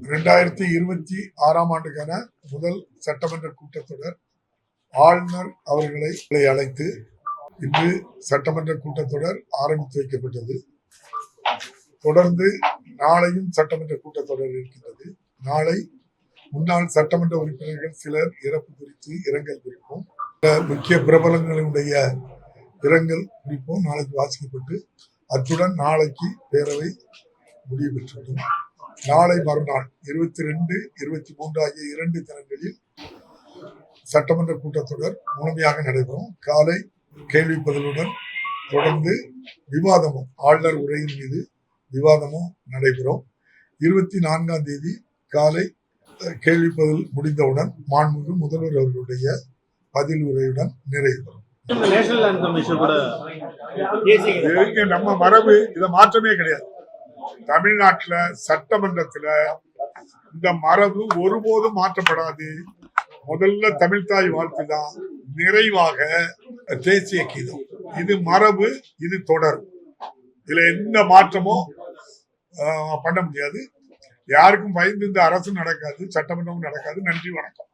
2026 ஆண்டுக்கான முதல் சட்டமன்ற கூட்டத்தொடர் ஆளுநர் அவர்களை அழைத்து இன்று சட்டமன்ற கூட்டத்தொடர் ஆரம்பித்து வைக்கப்பட்டது. தொடர்ந்து நாளையும் சட்டமன்ற கூட்டத்தொடர் இருக்கின்றது. நாளை முன்னாள் சட்டமன்ற உறுப்பினர்கள் சிலர் இறப்பு குறித்து இரங்கல் குறிப்போம், முக்கிய பிரபலங்களுடைய இரங்கல் குறிப்போம் நாளைக்கு வாசிக்கப்பட்டு அத்துடன் நாளைக்கு பேரவை முடிவு பெற்றுவிடும். நாளை மறுநாள் 22, 23 ஆகிய 2 தினங்களில் சட்டமன்ற கூட்டத்தொடர் முழுமையாக நடைபெறும். காலை கேள்வி பதிலுடன் தொடர்ந்து விவாதமும் ஆளுநர் உரையின் மீது விவாதமும் நடைபெறும். 24ஆம் தேதி காலை கேள்வி பதில் முடிந்தவுடன் மாண்புமிகு முதல்வர் அவர்களுடைய பதில் உரையுடன் நிறைவு பெறும். நம்ம மரபு இத மாற்றமே கிடையாது. தமிழ்நாட்டுல சட்டமன்றத்துல இந்த மரபு ஒருபோதும் மாற்றப்படாது. முதல்ல தமிழ்தாய் வாழ்த்து தான், நிறைவாக தேசிய கீதம். இது மரபு, இது தொடர். இதுல எந்த மாற்றமும் பண்ண முடியாது. யாருக்கும் பயந்து இந்த அரசு நடக்காது, சட்டமன்றமும் நடக்காது. நன்றி, வணக்கம்.